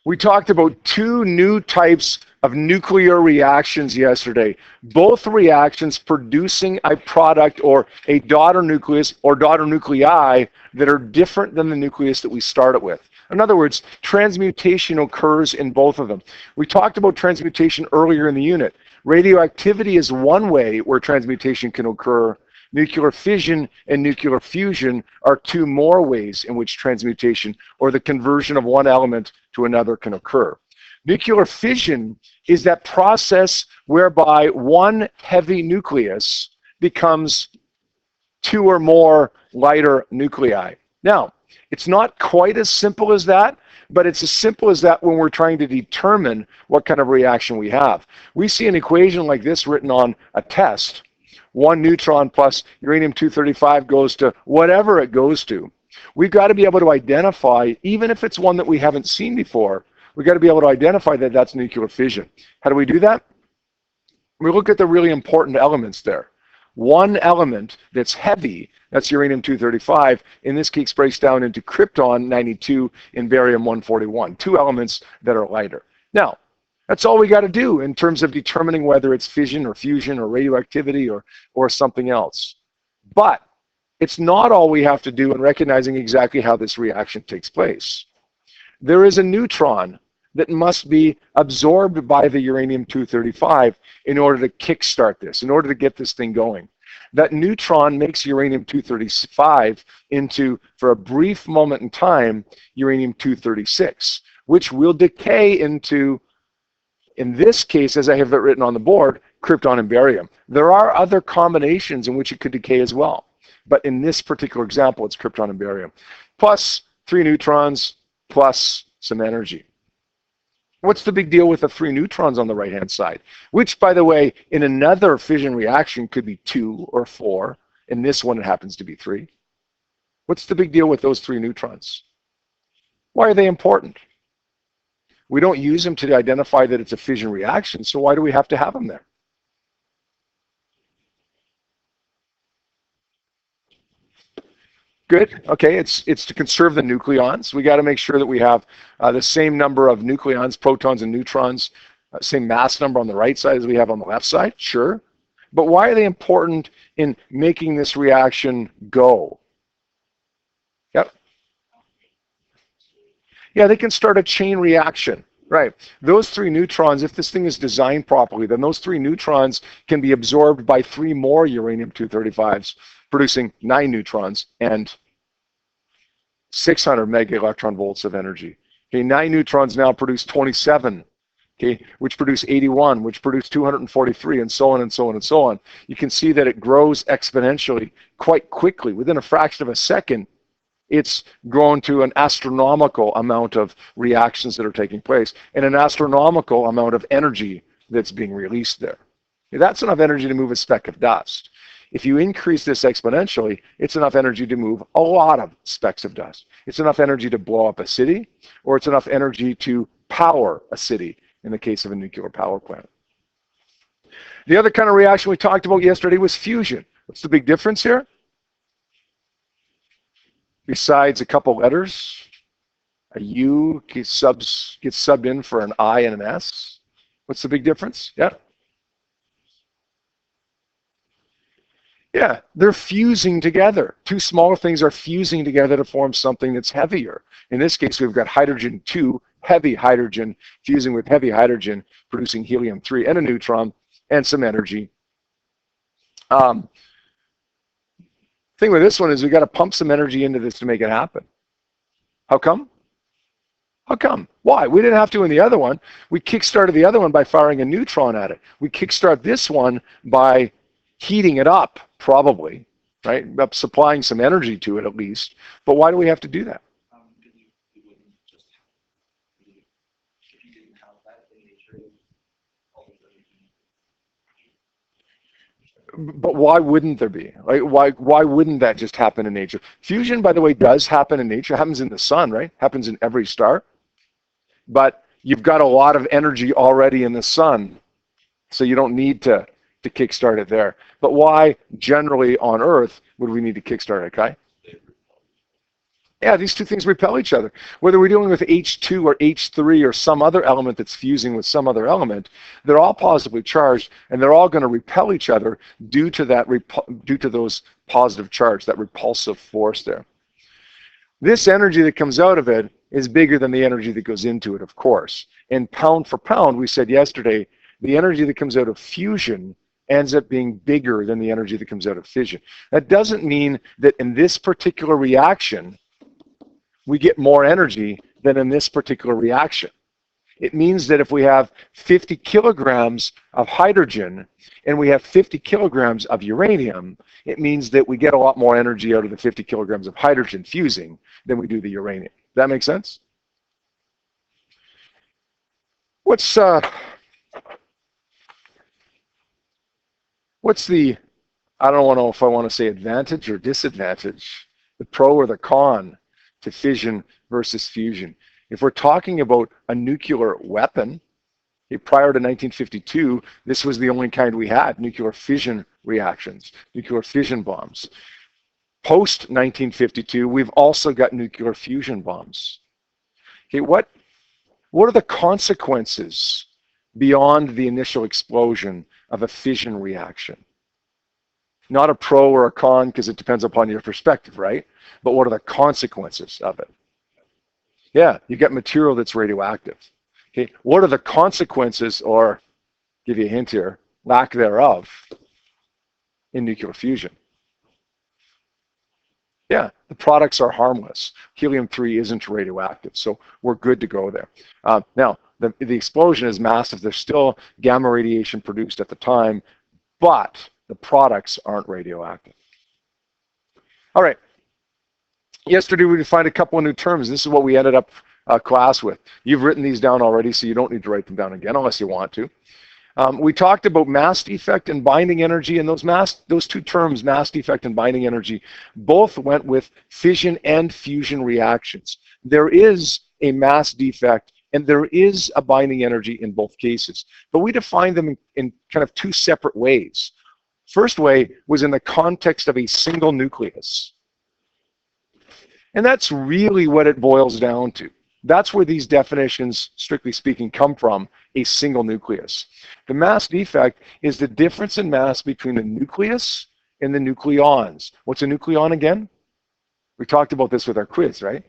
We talked about two new types of nuclear reactions yesterday. Both reactions producing a product or a daughter nucleus or daughter nuclei that are different than the nucleus that we started with. In other words, transmutation occurs in both of them. We talked about transmutation earlier in the unit. Radioactivity is one way where transmutation can occur. Nuclear fission and nuclear fusion are two more ways in which transmutation or the conversion of one element to another can occur. Nuclear fission is that process whereby one heavy nucleus becomes two or more lighter nuclei. Now, it's not quite as simple as that, but it's as simple as that when we're trying to determine what kind of reaction we have. We see an equation like this written on a test. 1 neutron plus uranium-235 goes to whatever it goes to. We've got to be able to identify, even if it's one that we haven't seen before, we've got to be able to identify that that's nuclear fission. How do we do that? We look at the really important elements there. One element that's heavy, that's uranium-235, in this case breaks down into krypton-92 and barium-141, two elements that are lighter. Now, that's all we got to do in terms of determining whether it's fission or fusion or radioactivity or something else. But it's not all we have to do in recognizing exactly how this reaction takes place. There is a neutron that must be absorbed by the uranium-235 in order to kickstart this, in order to get this thing going. That neutron makes uranium-235 into, for a brief moment in time, uranium-236, which will decay into, in this case, as I have it written on the board, krypton and barium. There are other combinations in which it could decay as well, but in this particular example, it's krypton and barium. Plus 3 neutrons, plus some energy. What's the big deal with the 3 neutrons on the right-hand side? Which, by the way, in another fission reaction could be 2 or 4. In this one, it happens to be 3. What's the big deal with those 3 neutrons? Why are they important? We don't use them to identify that it's a fission reaction, so why do we have to have them there? Good. Okay, it's to conserve the nucleons. We got to make sure that we have the same number of nucleons, protons, and neutrons, same mass number on the right side as we have on the left side. Sure. But why are they important in making this reaction go? Yep. Yeah, they can start a chain reaction. Right. Those 3 neutrons, if this thing is designed properly, then those 3 neutrons can be absorbed by 3 more uranium-235s, producing 9 neutrons and 600 mega electron volts of energy. Okay, 9 neutrons now produce 27, okay, which produce 81, which produce 243, and so on and so on and so on. You can see that it grows exponentially quite quickly. Within a fraction of a second, it's grown to an astronomical amount of reactions that are taking place and an astronomical amount of energy that's being released there. That's enough energy to move a speck of dust. If you increase this exponentially, it's enough energy to move a lot of specks of dust. It's enough energy to blow up a city, or it's enough energy to power a city in the case of a nuclear power plant. The other kind of reaction we talked about yesterday was fusion. What's the big difference here? Besides a couple letters, a U gets subbed in for an I and an S. What's the big difference? Yeah. Yeah, they're fusing together. 2 smaller things are fusing together to form something that's heavier. In this case, we've got hydrogen 2, heavy hydrogen, fusing with heavy hydrogen, producing helium-3 and a neutron and some energy. Thing with this one is we got to pump some energy into this to make it happen. How come? How come? Why? We didn't have to in the other one. We kickstarted the other one by firing a neutron at it. We kickstart this one by heating it up, probably, right? Supplying some energy to it at least. But why do we have to do that? But why wouldn't there be? Like, why wouldn't that just happen in nature? Fusion, by the way, does happen in nature. It happens in the sun, right? Happens in every star. But you've got a lot of energy already in the sun, so you don't need to kickstart it there. But why, generally on Earth, would we need to kickstart it, Kai? Yeah, these two things repel each other. Whether we're dealing with H2 or H3 or some other element that's fusing with some other element, they're all positively charged, and they're all going to repel each other due to those positive charge, that repulsive force there. This energy that comes out of it is bigger than the energy that goes into it, of course. And pound for pound, we said yesterday, the energy that comes out of fusion ends up being bigger than the energy that comes out of fission. That doesn't mean that in this particular reaction, we get more energy than in this particular reaction. It means that if we have 50 kilograms of hydrogen and we have 50 kilograms of uranium, it means that we get a lot more energy out of the 50 kilograms of hydrogen fusing than we do the uranium. Does that make sense? What's the, I don't know if I want to say advantage or disadvantage, the pro or the con to fission versus fusion. If we're talking about a nuclear weapon, prior to 1952, this was the only kind we had, nuclear fission reactions, nuclear fission bombs. Post 1952, we've also got nuclear fusion bombs. Okay, what are the consequences beyond the initial explosion of a fission reaction? Not a pro or a con, because it depends upon your perspective, right? But what are the consequences of it? Yeah, you get material that's radioactive. Okay, what are the consequences, or give you a hint here, lack thereof, in nuclear fusion? Yeah, the products are harmless. Helium-3 isn't radioactive, so we're good to go there. Now, the explosion is massive. There's still gamma radiation produced at the time, but the products aren't radioactive. All right. Yesterday, we defined a couple of new terms. This is what we ended up class with. You've written these down already, so you don't need to write them down again unless you want to. We talked about mass defect and binding energy, and those two terms, mass defect and binding energy, both went with fission and fusion reactions. There is a mass defect and there is a binding energy in both cases, but we defined them in kind of two separate ways. First way was in the context of a single nucleus. And that's really what it boils down to. That's where these definitions, strictly speaking, come from, a single nucleus. The mass defect is the difference in mass between the nucleus and the nucleons. What's a nucleon again? We talked about this with our quiz, right?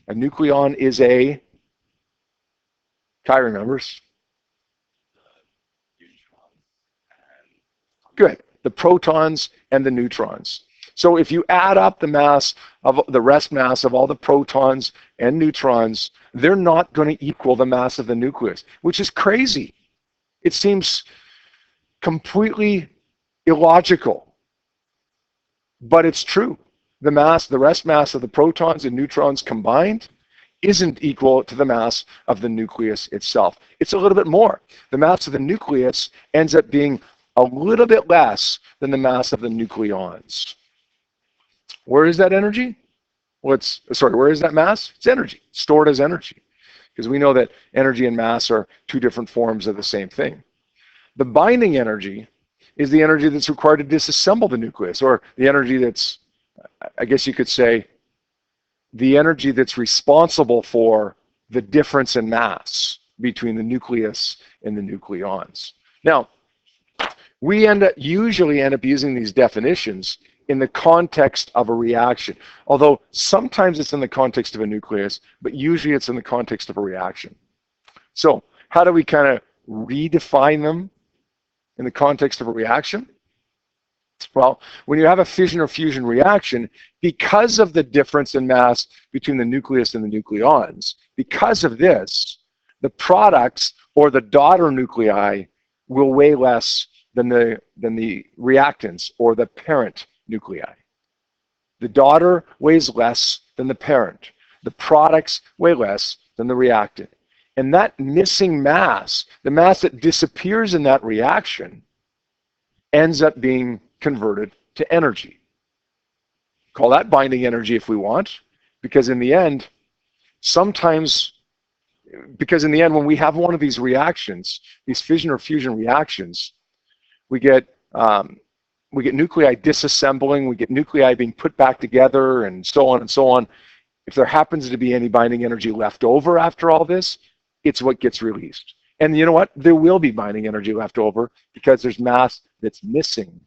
A nucleon is a, Kai remembers. Good, the protons and the neutrons. So if you add up the mass of the rest mass of all the protons and neutrons, they're not going to equal the mass of the nucleus, which is crazy. It seems completely illogical, but it's true. The rest mass of the protons and neutrons combined isn't equal to the mass of the nucleus itself. It's a little bit more. The mass of the nucleus ends up being a little bit less than the mass of the nucleons. Where is that energy? Well, where is that mass? It's energy, stored as energy. Because we know that energy and mass are two different forms of the same thing. The binding energy is the energy that's required to disassemble the nucleus, or the energy that's, I guess you could say, the energy that's responsible for the difference in mass between the nucleus and the nucleons. Now, we usually end up using these definitions in the context of a reaction, although sometimes it's in the context of a nucleus, but usually it's in the context of a reaction. So how do we kind of redefine them in the context of a reaction? Well, when you have a fission or fusion reaction, because of the difference in mass between the nucleus and the nucleons, because of this, the products or the daughter nuclei will weigh less than the reactants or the parent nuclei. The daughter weighs less than the parent. The products weigh less than the reactant. And that missing mass, the mass that disappears in that reaction, ends up being converted to energy. Call that binding energy if we want, because in the end, when we have one of these reactions, these fission or fusion reactions, we get nuclei disassembling, we get nuclei being put back together, and so on and so on. If there happens to be any binding energy left over after all this, it's what gets released. And you know what? There will be binding energy left over because there's mass that's missing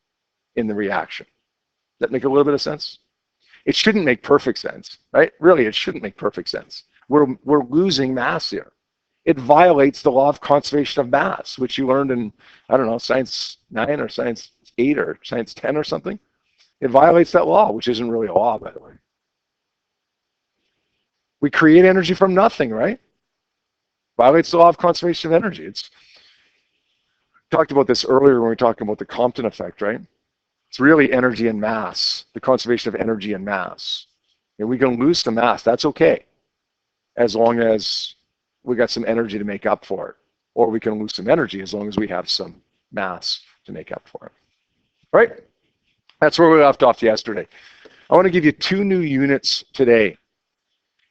in the reaction. Does that make a little bit of sense? It shouldn't make perfect sense, right? Really, it shouldn't make perfect sense. We're losing mass here. It violates the law of conservation of mass, which you learned in, I don't know, Science 9 or Science 8 or Science 10 or something. It violates that law, which isn't really a law, by the way. We create energy from nothing, right? Violates the law of conservation of energy. It's talked about this earlier when we were talking about the Compton effect, right? It's really energy and mass, the conservation of energy and mass. And we can lose some mass, that's okay, as long as we got some energy to make up for it. Or we can lose some energy as long as we have some mass to make up for it. Right? That's where we left off yesterday. I want to give you 2 new units today.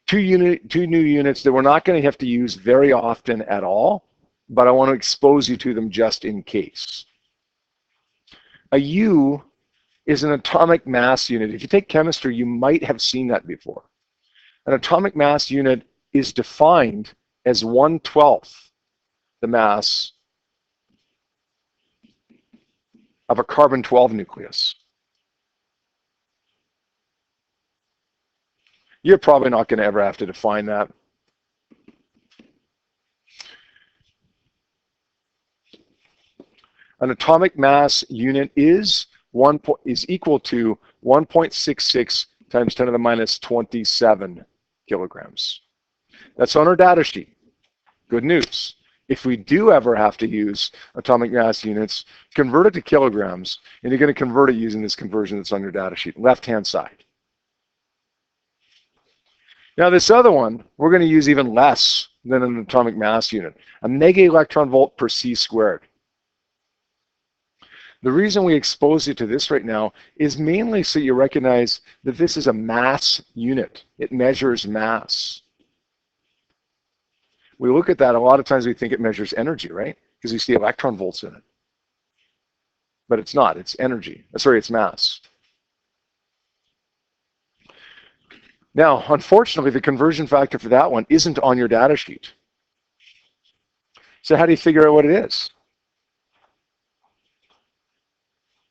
2 new units that we're not going to have to use very often at all, but I want to expose you to them just in case. A U is an atomic mass unit. If you take chemistry, you might have seen that before. An atomic mass unit is defined as 1/12 the mass of a carbon-12 nucleus. You're probably not going to ever have to define that. An atomic mass unit is equal to 1.66 times 10 to the minus 27 kilograms. That's on our data sheet. Good news. If we do ever have to use atomic mass units, convert it to kilograms, and you're going to convert it using this conversion that's on your data sheet, left-hand side. Now this other one, we're going to use even less than an atomic mass unit, a mega electron volt per c squared. The reason we expose you to this right now is mainly so you recognize that this is a mass unit. It measures mass. We look at that, a lot of times we think it measures energy, right? Because we see electron volts in it. But it's not, it's energy. Sorry, it's mass. Now, unfortunately, the conversion factor for that one isn't on your data sheet. So how do you figure out what it is?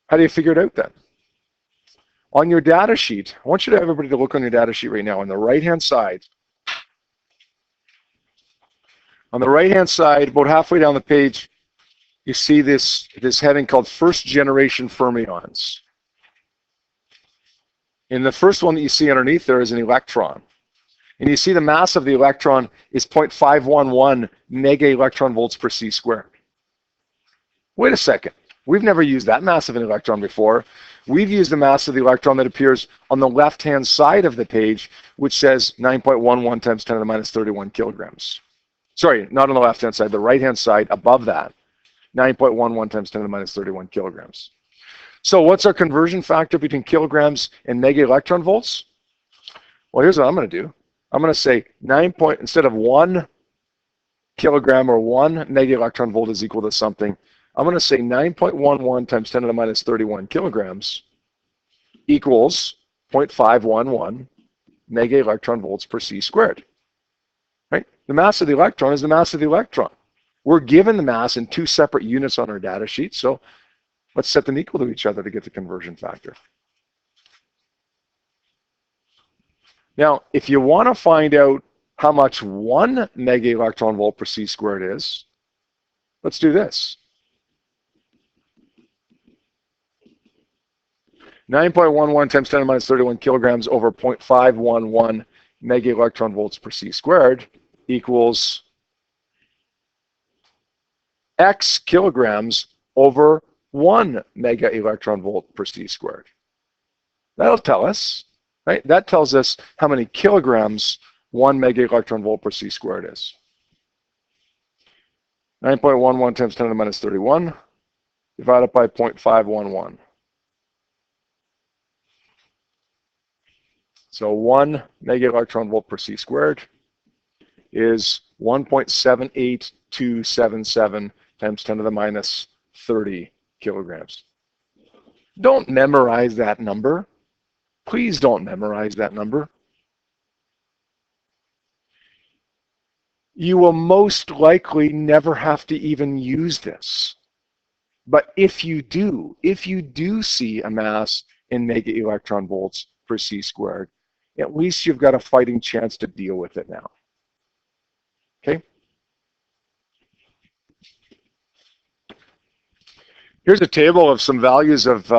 How do you figure it out then? On your data sheet, I want you to everybody to look on your data sheet right now. On the right-hand side, about halfway down the page, you see this heading called first generation fermions. And the first one that you see underneath there is an electron. And you see the mass of the electron is 0.511 mega electron volts per c squared. Wait a second. We've never used that mass of an electron before. We've used the mass of the electron that appears on the left-hand side of the page, which says 9.11 times 10 to the minus 31 kilograms. Sorry, not on the left-hand side, the right-hand side above that, 9.11 times 10 to the minus 31 kilograms. So what's our conversion factor between kilograms and mega electron volts? Well, here's what I'm going to do. I'm going to say instead of 1 kilogram or 1 mega electron volt is equal to something, I'm going to say 9.11 times 10 to the minus 31 kilograms equals 0.511 mega electron volts per c squared. Right? The mass of the electron is the mass of the electron. We're given the mass in 2 separate units on our data sheet, so let's set them equal to each other to get the conversion factor. Now, if you want to find out how much 1 mega electron volt per c squared is, let's do this. 9.11 times 10 to the minus 31 kilograms over 0.511 mega electron volts per c squared equals x kilograms over 1 mega electron volt per c squared. That'll tell us, right? That tells us how many kilograms 1 mega electron volt per c squared is. 9.11 times 10 to the minus 31 divided by 0.511. So 1 mega electron volt per c squared is 1.78277 times 10 to the minus 30 kilograms. Don't memorize that number. Please don't memorize that number. you will most likely never have to even use this. But if you do see a mass in mega electron volts per c squared, at least you've got a fighting chance to deal with it now. Okay? Here's a table of some values of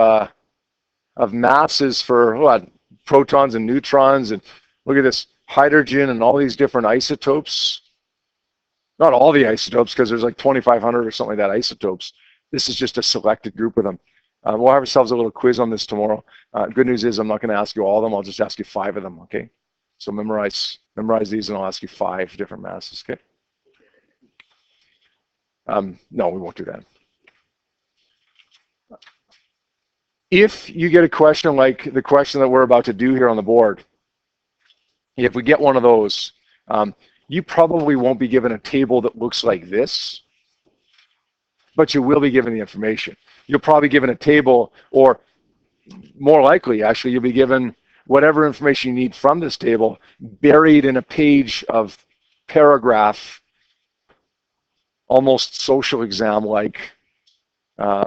masses for what, protons and neutrons, and look at this hydrogen and all these different isotopes. Not all the isotopes, because there's like 2,500 or something like that isotopes. This is just a selected group of them. We'll have ourselves a little quiz on this tomorrow. Good news is I'm not going to ask you all of them. I'll just ask you 5 of them, okay? So memorize these, and I'll ask you 5 different masses, okay? No, we won't do that. If you get a question like the question that we're about to do here on the board, if we get one of those, you probably won't be given a table that looks like this, but you will be given the information. You'll probably be given a table, or more likely, actually, you'll be given whatever information you need from this table buried in a page of paragraph, almost social exam-like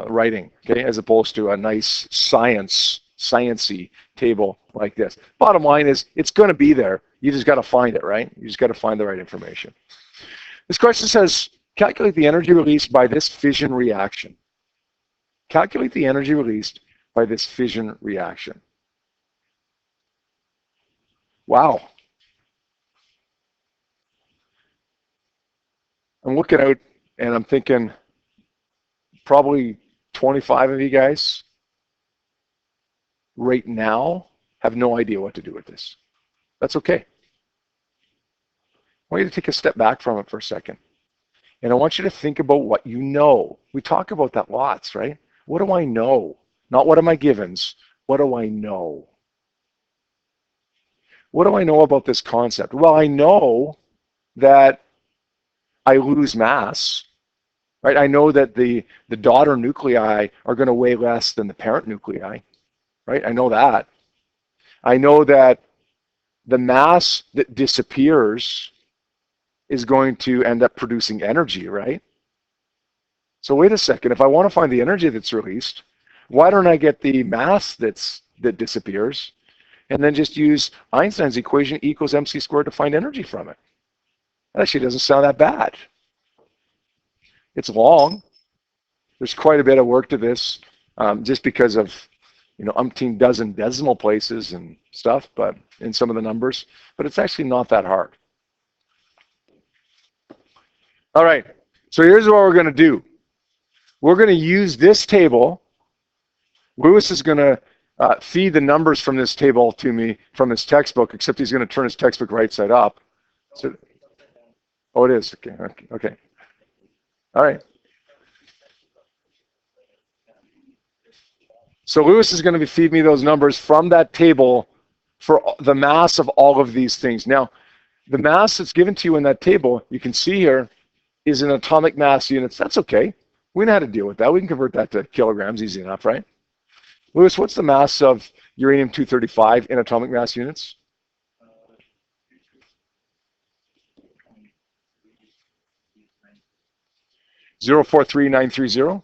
writing, okay, as opposed to a nice sciencey table like this. Bottom line is, it's going to be there. You just got to find it, right? You just got to find the right information. This question says, calculate the energy released by this fission reaction. Calculate the energy released by this fission reaction. Wow. I'm looking out and I'm thinking probably 25 of you guys right now have no idea what to do with this. That's okay. I want you to take a step back from it for a second. And I want you to think about what you know. We talk about that lots, right? What do I know? Not what are my givens. What do I know? What do I know about this concept? Well, I know that I lose mass, right? I know that the daughter nuclei are going to weigh less than the parent nuclei, right? I know that. I know that the mass that disappears is going to end up producing energy, right? So wait a second, if I want to find the energy that's released, why don't I get the mass that disappears and then just use Einstein's equation equals mc squared to find energy from it? That actually doesn't sound that bad. It's long. There's quite a bit of work to this, just because of, umpteen dozen decimal places and stuff, but in some of the numbers, but it's actually not that hard. All right, so here's what we're going to do. We're going to use this table. Lewis is going to feed the numbers from this table to me from his textbook, except he's going to turn his textbook right side up. So, oh, it is. Okay. All right. So Lewis is going to feed me those numbers from that table for the mass of all of these things. Now, the mass that's given to you in that table, you can see here, is in atomic mass units. That's okay. We know how to deal with that. We can convert that to kilograms, easy enough, right? Lewis, what's the mass of uranium-235 in atomic mass units? Zero four three nine three zero.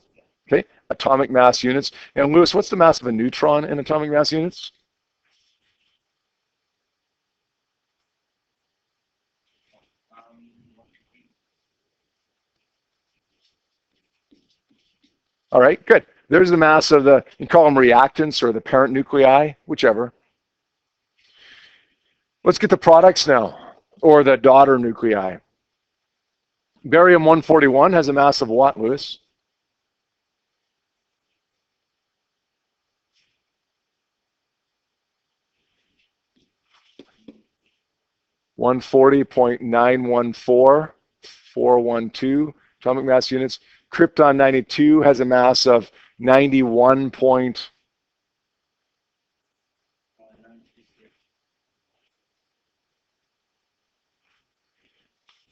Okay, atomic mass units. And Lewis, what's the mass of a neutron in atomic mass units? All right, good. There's the mass of the, you call them reactants or the parent nuclei, whichever. Let's get the products now, or the daughter nuclei. Barium-141 has a mass of what, Lewis? (140.914412) atomic mass units. Krypton-92 has a mass of 91 point.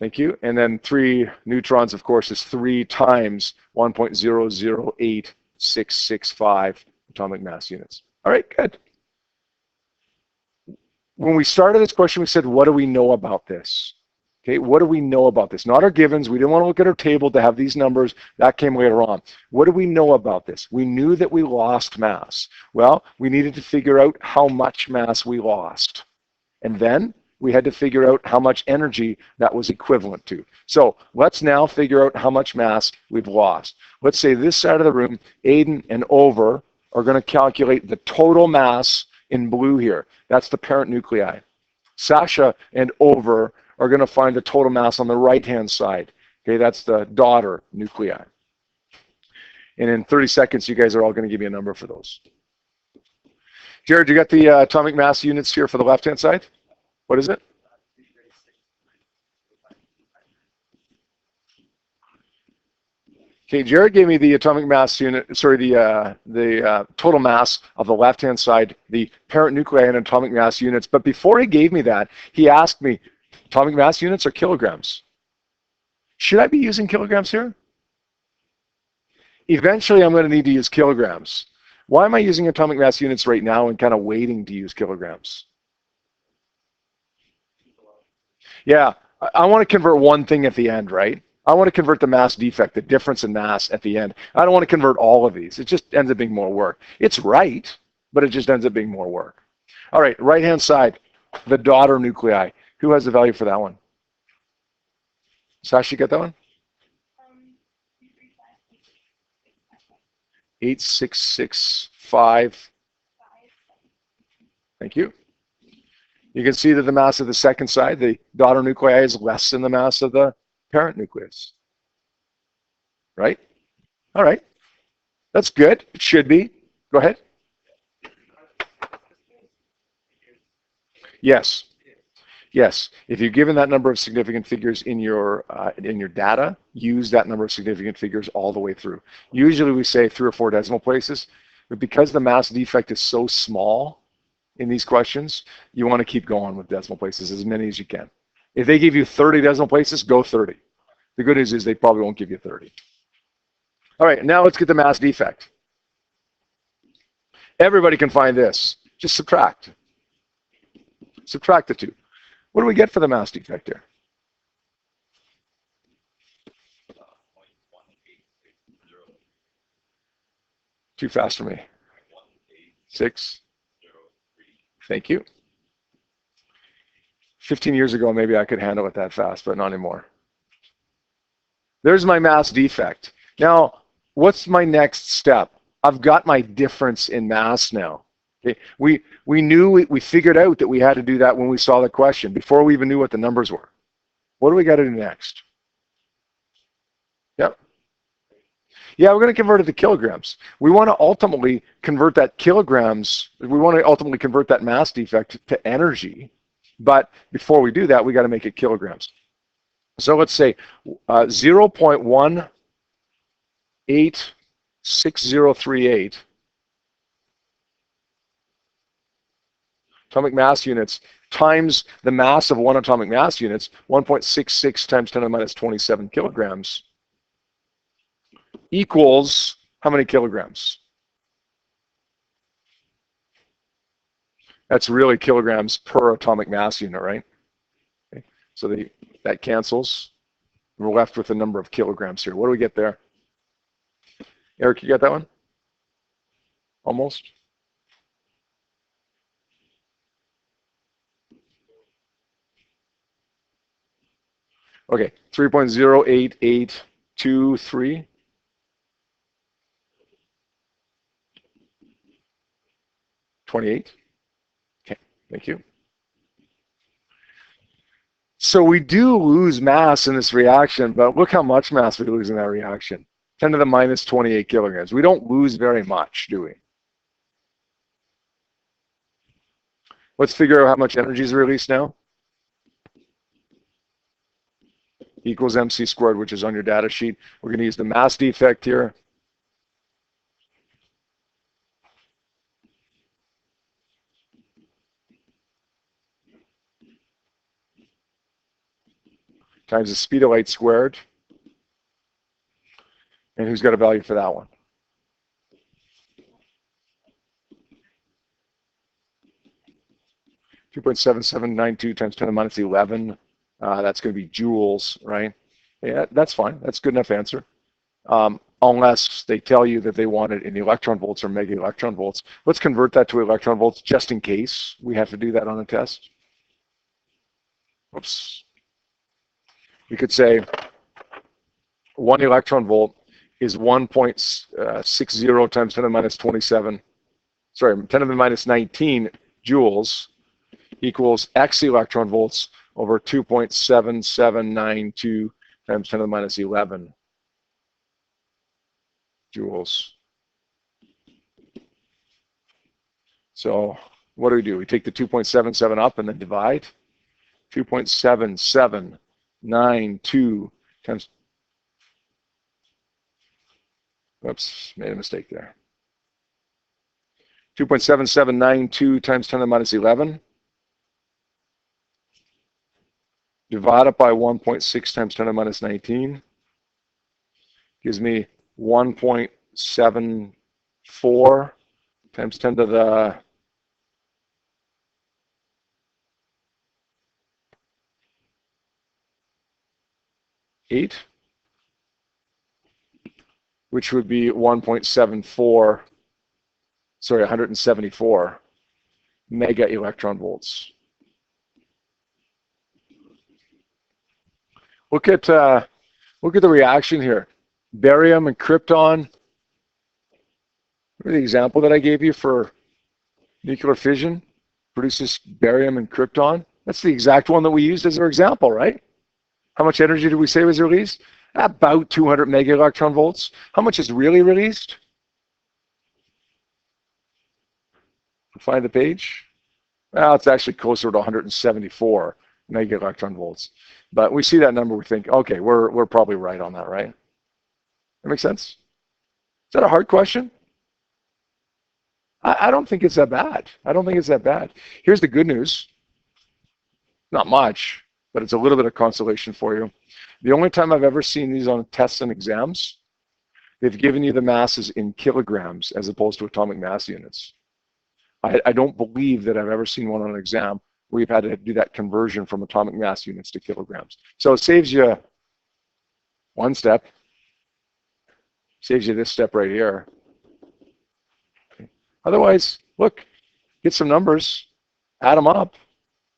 Thank you. And then 3 neutrons, of course, is 3 times 1.008665 atomic mass units. All right, good. When we started this question, we said, what do we know about this? Okay, what do we know about this? Not our givens. We didn't want to look at our table to have these numbers. That came later on. What do we know about this? We knew that we lost mass. Well, we needed to figure out how much mass we lost. And then we had to figure out how much energy that was equivalent to. So let's now figure out how much mass we've lost. Let's say this side of the room, Aiden and Over are going to calculate the total mass in blue here. That's the parent nuclei. Sasha and Over are going to find the total mass on the right-hand side. Okay, that's the daughter nuclei. And in 30 seconds, you guys are all going to give me a number for those. Jared, you got the atomic mass units here for the left-hand side? What is it? Okay, Jared gave me the atomic mass unit, sorry, the total mass of the left-hand side, the parent nuclei and atomic mass units. But before he gave me that, he asked me, atomic mass units or kilograms? Should I be using kilograms here? Eventually, I'm going to need to use kilograms. Why am I using atomic mass units right now and kind of waiting to use kilograms? Yeah, I want to convert one thing at the end, right? I want to convert the mass defect, the difference in mass at the end. I don't want to convert all of these. It just ends up being more work. It's right, but it just ends up being more work. All right, right-hand side, the daughter nuclei. Who has the value for that one? Sasha, you got that one? 8665. Thank you. You can see that the mass of the second side, the daughter nuclei, is less than the mass of the parent nucleus. Right? All right. That's good. It should be. Go ahead. Yes. Yes. If you're given that number of significant figures in your data, use that number of significant figures all the way through. Usually we say 3 or 4 decimal places, but because the mass defect is so small in these questions, you want to keep going with decimal places, as many as you can. If they give you 30 decimal places, go 30. The good news is they probably won't give you 30. All right, now let's get the mass defect. Everybody can find this. Just subtract. Subtract the two. What do we get for the mass defect here? Too fast for me. 6. Thank you. 15 years ago, maybe I could handle it that fast, but not anymore. There's my mass defect. Now, what's my next step? I've got my difference in mass now. Okay. We figured out that we had to do that when we saw the question, before we even knew what the numbers were. What do we got to do next? Yep. Yeah, we're going to convert it to kilograms. We want to ultimately convert that kilograms, we want to ultimately convert that mass defect to energy. But before we do that, we got to make it kilograms. So let's say 0.186038 atomic mass units times the mass of 1 atomic mass units, 1.66 times 10 to the minus 27 kilograms, equals how many kilograms? That's really kilograms per atomic mass unit, right? Okay. So that cancels. We're left with the number of kilograms here. What do we get there? Eric, you got that one? Almost? Okay, 3.08823. 28. Okay, thank you. So we do lose mass in this reaction, but look how much mass we lose in that reaction. 10 to the minus 28 kilograms. We don't lose very much, do we? Let's figure out how much energy is released now. Equals mc squared, which is on your data sheet. We're going to use the mass defect here. Times the speed of light squared. And who's got a value for that one? (2.7792 times 10 to the minus 11 That's going to be joules, right? Yeah, that's fine. That's a good enough answer. Unless they tell you that they want it in electron volts or mega electron volts. Let's convert that to electron volts just in case we have to do that on a test. Oops. We could say 1 electron volt is 1.60 times 10 to the minus 27, sorry, 10 to the minus 19 joules equals X electron volts over 2.7792 times 10 to the minus 11 joules. So what do? We take the 2.77 up and then divide. 2.7792 times, oops, made a mistake there. 2.7792 times 10 to the minus 11. Divide it by 1.6 times 10 to the minus 19. Gives me 1.74 times 10 to the eight, which would be 1.74, sorry, 174 mega electron volts. Look at the reaction here. Barium and krypton. Remember the example that I gave you for nuclear fission produces barium and krypton? That's the exact one that we used as our example, right? How much energy did we say was released? About 200 mega electron volts. How much is really released? Find the page. Well, it's actually closer to 174 mega electron volts. But we see that number, we think, okay, we're probably right on that, right? That makes sense? Is that a hard question? I don't think it's that bad. I don't think it's that bad. Here's the good news. Not much, but it's a little bit of consolation for you. The only time I've ever seen these on tests and exams, they've given you the masses in kilograms as opposed to atomic mass units. I don't believe that I've ever seen one on an exam where you've had to do that conversion from atomic mass units to kilograms. So it saves you one step, saves you this step right here. Okay. Otherwise, look, get some numbers, add them up,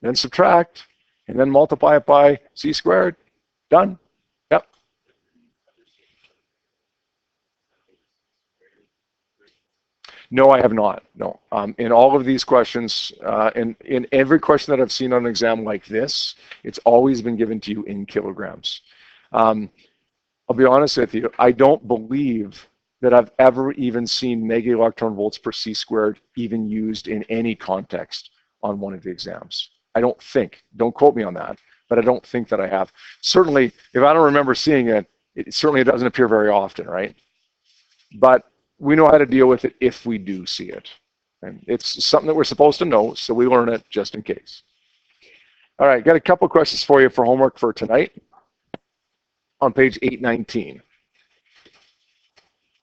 then subtract, and then multiply it by c squared. Done. Yep. No, I have not. No. In all of these questions, in every question that I've seen on an exam like this, it's always been given to you in kilograms. I'll be honest with you, I don't believe that I've ever even seen mega electron volts per c squared even used in any context on one of the exams. I don't think. Don't quote me on that, but I don't think that I have. Certainly, if I don't remember seeing it, it certainly doesn't appear very often, right? But we know how to deal with it if we do see it. And it's something that we're supposed to know, so we learn it just in case. All right, got a couple questions for you for homework for tonight on page 819.